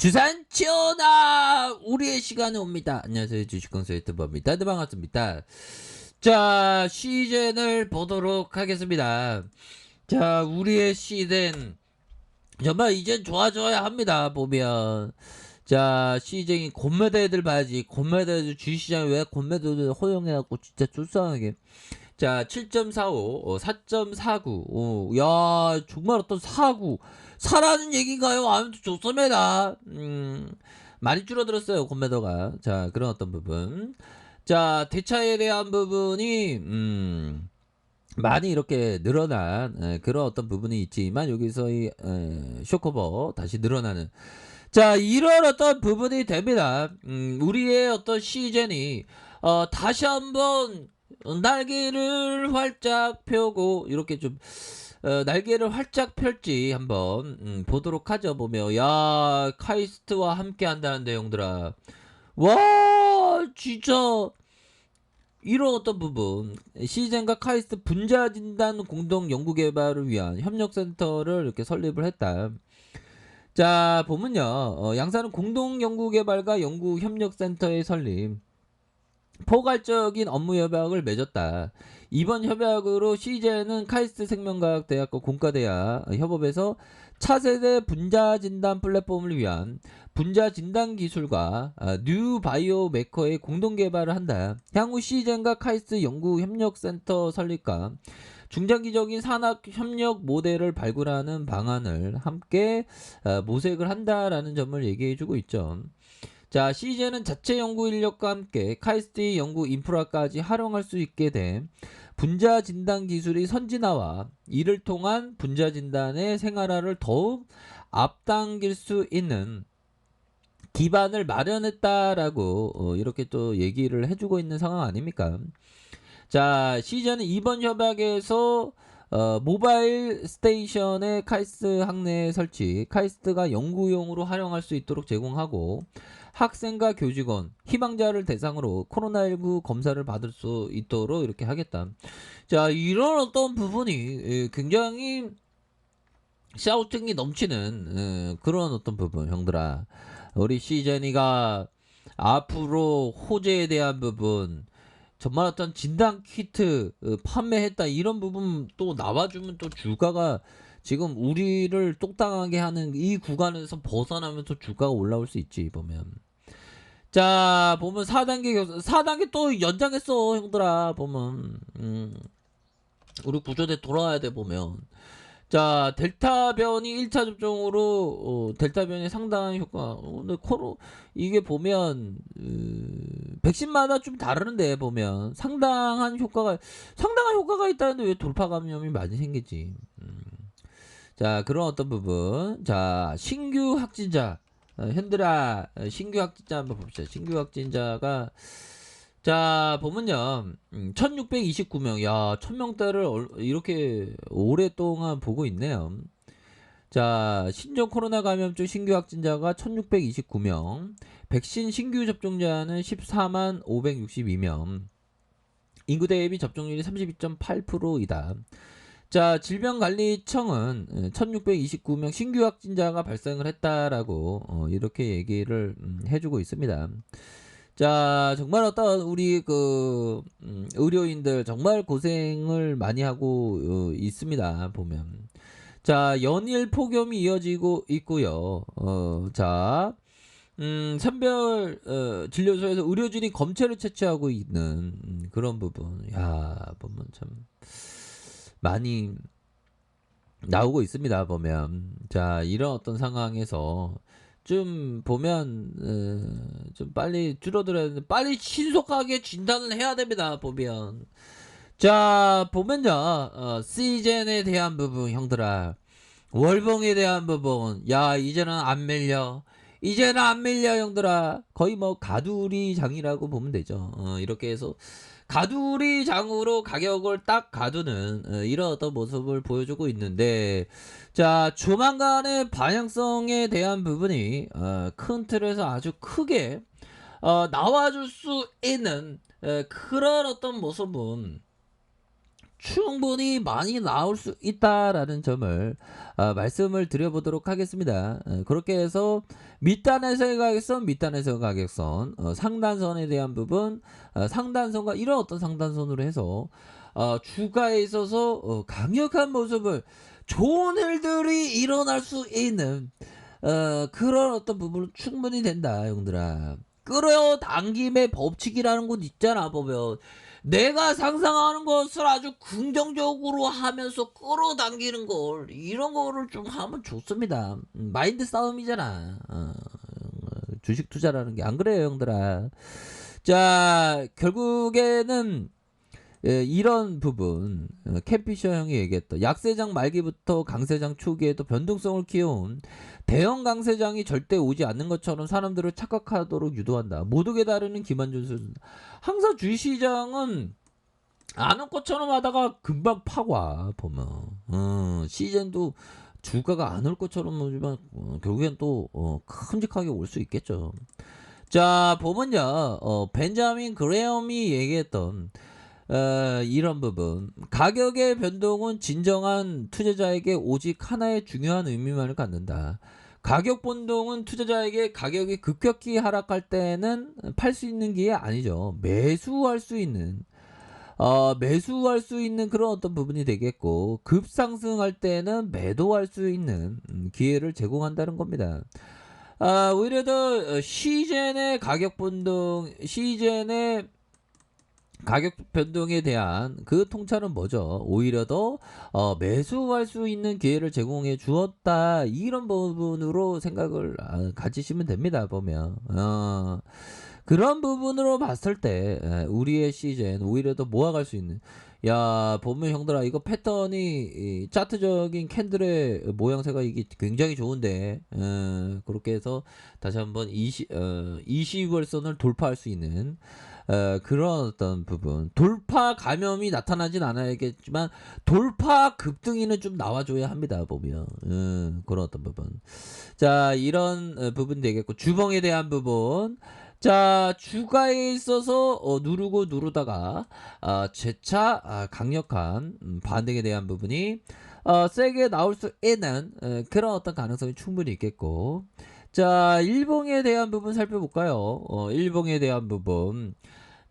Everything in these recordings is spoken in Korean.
주산 치어나 우리의 시간이 옵니다. 안녕하세요. 주식kon설 유튜버입니다. 네, 반갑습니다. 자, 시즌을 보도록 하겠습니다. 자, 우리의 시즌 정말 이젠 좋아져야 합니다. 보면 자, 시즌이 곤매도 애들 봐야지. 곤매도 애들 주식시장에 왜 곤매도들 허용해갖고 진짜 쫄쌍하게. 자, 7.45, 4.49. 야, 정말 어떤 49. 사라는 얘기인가요? 아무튼 좋습니다. 많이 줄어들었어요, 콤매도가. 자, 그런 어떤 부분. 자, 대차에 대한 부분이, 많이 이렇게 늘어난 그런 어떤 부분이 있지만, 여기서 이, 쇼커버 다시 늘어나는. 자, 이런 어떤 부분이 됩니다. 우리의 어떤 시즌이, 다시 한번 날개를 활짝 펴고 이렇게 좀 날개를 활짝 펼지 한번 보도록 하죠. 보면 야, 카이스트와 함께 한다는 내용들아, 와 진짜 이런 어떤 부분, 시젠과 카이스트 분자 진단 공동 연구 개발을 위한 협력센터를 이렇게 설립을 했다. 자, 보면요, 양사는 공동 연구 개발과 연구 협력센터의 설립, 포괄적인 업무 협약을 맺었다. 이번 협약으로 CJ는 카이스트 생명과학대학과 공과대학 협업에서 차세대 분자진단 플랫폼을 위한 분자진단 기술과 뉴 바이오 메커의 공동 개발을 한다. 향후 CJ과 카이스트 연구협력센터 설립과 중장기적인 산학 협력 모델을 발굴하는 방안을 함께 모색을 한다라는 점을 얘기해주고 있죠. 자, CJ는 자체 연구 인력과 함께 카이스트의 연구 인프라까지 활용할 수 있게 된 분자 진단 기술의 선진화와 이를 통한 분자 진단의 생활화를 더욱 앞당길 수 있는 기반을 마련했다라고 이렇게 또 얘기를 해주고 있는 상황 아닙니까? 자, CJ는 이번 협약에서 모바일 스테이션의 카이스트 학내 설치, 카이스트가 연구용으로 활용할 수 있도록 제공하고, 학생과 교직원, 희망자를 대상으로 코로나19 검사를 받을 수 있도록 이렇게 하겠다. 자, 이런 어떤 부분이 굉장히 샤우팅이 넘치는 그런 어떤 부분, 형들아. 우리 시제니가 앞으로 호재에 대한 부분, 정말 어떤 진단 키트 판매했다 이런 부분 또 나와주면 또 주가가 지금 우리를 똑당하게 하는 이 구간에서 벗어나면서 주가가 올라올 수 있지 보면. 자, 보면 4단계 또 연장했어 형들아. 보면 우리 구조대 돌아와야 돼 보면. 자, 델타 변이 1차 접종으로 델타 변이 상당한 효과. 근데 이게 보면 백신마다 좀 다르는데 보면 상당한 효과가 있다는데 왜 돌파 감염이 많이 생기지? 자, 그런 어떤 부분. 자, 신규 확진자. 현들아, 신규 확진자 한번 봅시다. 신규 확진자가 자, 보면요, 1629명. 야, 1000명대를 이렇게 오랫동안 보고 있네요. 자, 신종 코로나 감염증 신규 확진자가 1629명, 백신 신규 접종자는 14만 562명, 인구 대비 접종률이 32.8%이다. 자, 질병관리청은 1629명 신규 확진자가 발생을 했다라고 이렇게 얘기를 해주고 있습니다. 자, 정말 어떤 우리 의료인들 정말 고생을 많이 하고 있습니다. 보면. 자, 연일 폭염이 이어지고 있고요. 자, 선별 진료소에서 의료진이 검체를 채취하고 있는 그런 부분. 야, 보면 참 많이 나오고 있습니다. 보면. 자, 이런 어떤 상황에서 좀 보면 좀 빨리 줄어들어야 되는데 빨리 신속하게 진단을 해야 됩니다. 보면. 자, 보면요, 시젠에 대한 부분 형들아, 월봉에 대한 부분, 야 이제는 안 밀려. 이제는 안 밀려 형들아. 거의 뭐 가두리 장이라고 보면 되죠. 이렇게 해서 가두리 장으로 가격을 딱 가두는 이런 어떤 모습을 보여주고 있는데, 자, 조만간의 방향성에 대한 부분이 큰 틀에서 아주 크게 나와줄 수 있는 그런 어떤 모습은 충분히 많이 나올 수 있다라는 점을 말씀을 드려보도록 하겠습니다. 그렇게 해서 밑단에서의 가격선, 밑단에서의 가격선, 상단선에 대한 부분, 상단선과 이런 어떤 상단선으로 해서 주가에 있어서 강력한 모습을 좋은 일들이 일어날 수 있는 그런 어떤 부분은 충분히 된다, 형들아. 끌어당김의 법칙이라는 건 있잖아, 보면. 내가 상상하는 것을 아주 긍정적으로 하면서 끌어당기는 걸, 이런 거를 좀 하면 좋습니다. 마인드 싸움이잖아. 주식 투자라는 게. 안 그래요, 형들아? 자, 결국에는 이런 부분, 캠피셔 형이 얘기했던 약세장 말기부터 강세장 초기에도 변동성을 키워온 대형 강세장이 절대 오지 않는 것처럼 사람들을 착각하도록 유도한다. 모두게 다루는 김한준 선수. 항상 주식시장은 안 올 것처럼 하다가 금방 파과 보면 시즌도 주가가 안 올 것처럼 오지만 결국엔 또 큼직하게 올 수 있겠죠. 자, 보면요, 벤자민 그레엄이 얘기했던 이런 부분. 가격의 변동은 진정한 투자자에게 오직 하나의 중요한 의미만을 갖는다. 가격 변동은 투자자에게 가격이 급격히 하락할 때는 팔 수 있는 기회 아니죠. 매수할 수 있는 그런 어떤 부분이 되겠고, 급상승할 때는 매도할 수 있는 기회를 제공한다는 겁니다. 오히려 더 시젠의 가격 변동에 대한 그 통찰은 뭐죠? 오히려 더 매수할 수 있는 기회를 제공해 주었다, 이런 부분으로 생각을 가지시면 됩니다. 보면 그런 부분으로 봤을 때 우리의 시즌 오히려 더 모아갈 수 있는, 야, 보면 형들아, 이거 패턴이 차트적인 캔들의 모양새가 이게 굉장히 좋은데, 그렇게 해서 다시 한번 20월선을 돌파할 수 있는 그런 어떤 부분, 돌파 감염이 나타나진 않아야겠지만 돌파 급등이는 좀 나와줘야 합니다. 보면 그런 어떤 부분. 자, 이런 부분 되겠고, 주봉에 대한 부분. 자, 주가에 있어서 누르고 누르다가 재차 강력한 반등에 대한 부분이 세게 나올 수 있는 그런 어떤 가능성이 충분히 있겠고, 자, 일봉에 대한 부분 살펴볼까요? 일봉에 대한 부분.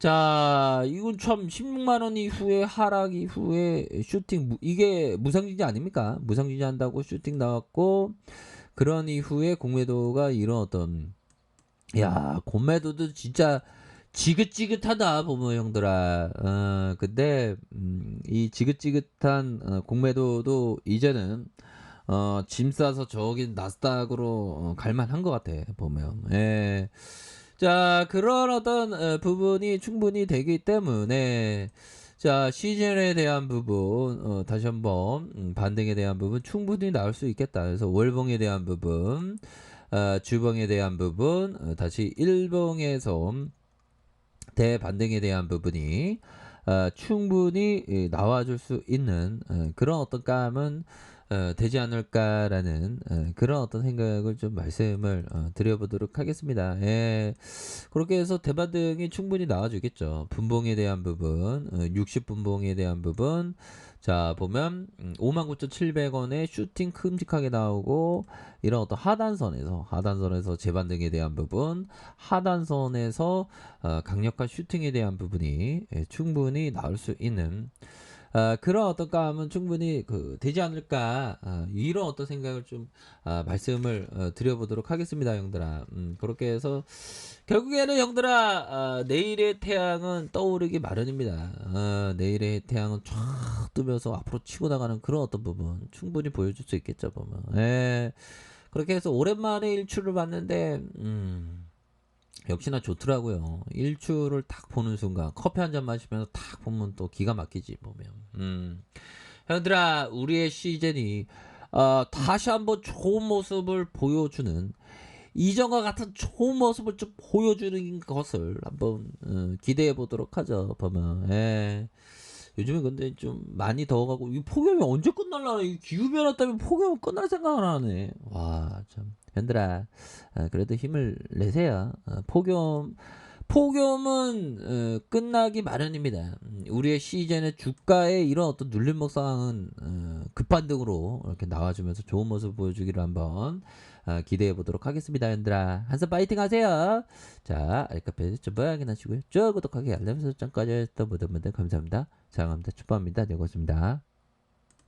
자, 이건 참 16만원 이후에 하락 이후에 슈팅, 이게 무상지지 아닙니까? 무상지지 한다고 슈팅 나왔고, 그런 이후에 공매도가 이런 어떤, 야, 공매도도 진짜 지긋지긋하다 보면 형들아. 근데 이 지긋지긋한 공매도도 이제는 짐 싸서 저기 나스닥으로 갈만한 것 같아 보면. 예. 자, 그런 어떤 부분이 충분히 되기 때문에, 자, 시즌에 대한 부분, 다시 한번 반등에 대한 부분 충분히 나올 수 있겠다. 그래서 월봉에 대한 부분, 주봉에 대한 부분, 다시 일봉에서 대반등에 대한 부분이 충분히 나와줄 수 있는 그런 어떤 감은 되지 않을까라는 그런 어떤 생각을 좀 말씀을 드려보도록 하겠습니다. 예. 그렇게 해서 대반등이 충분히 나와주겠죠. 분봉에 대한 부분, 60분봉에 대한 부분. 자, 보면 59,700원에 슈팅 큼직하게 나오고, 이런 어떤 하단선에서 재반등에 대한 부분, 하단선에서 강력한 슈팅에 대한 부분이 충분히 나올 수 있는 그런 어떤 감은 충분히 되지 않을까, 이런 어떤 생각을 좀 말씀을 드려보도록 하겠습니다, 형들아. 그렇게 해서 결국에는 형들아, 내일의 태양은 떠오르기 마련입니다. 내일의 태양은 쫙 뜨면서 앞으로 치고 나가는 그런 어떤 부분 충분히 보여줄 수 있겠죠, 보면. 예. 그렇게 해서 오랜만에 일출을 봤는데 역시나 좋더라고요. 일출을 딱 보는 순간 커피 한 잔 마시면서 딱 보면 또 기가 막히지 보면. 형들아, 우리의 시즌이 다시 한번 좋은 모습을 보여주는, 이전과 같은 좋은 모습을 좀 보여주는 것을 한번 기대해 보도록 하죠. 보면. 예. 요즘에 근데 좀 많이 더워가고, 이 폭염이 언제 끝날라나, 이 기후변화 때문에 폭염 끝날 생각을 하네. 와, 참. 현들아, 그래도 힘을 내세요. 폭염은 끝나기 마련입니다. 우리의 시즌의 주가의 이런 어떤 눌림목 상황은 급반등으로 이렇게 나와주면서 좋은 모습 보여주기를 한번 기대해 보도록 하겠습니다. 얘들아 한숨 파이팅 하세요. 자 알카페 좀 확인하시고요. 쭉 구독하기 알람 설정까지 했던 모든 분들 감사합니다. 사랑합니다. 축복합니다. 네 고맙습니다.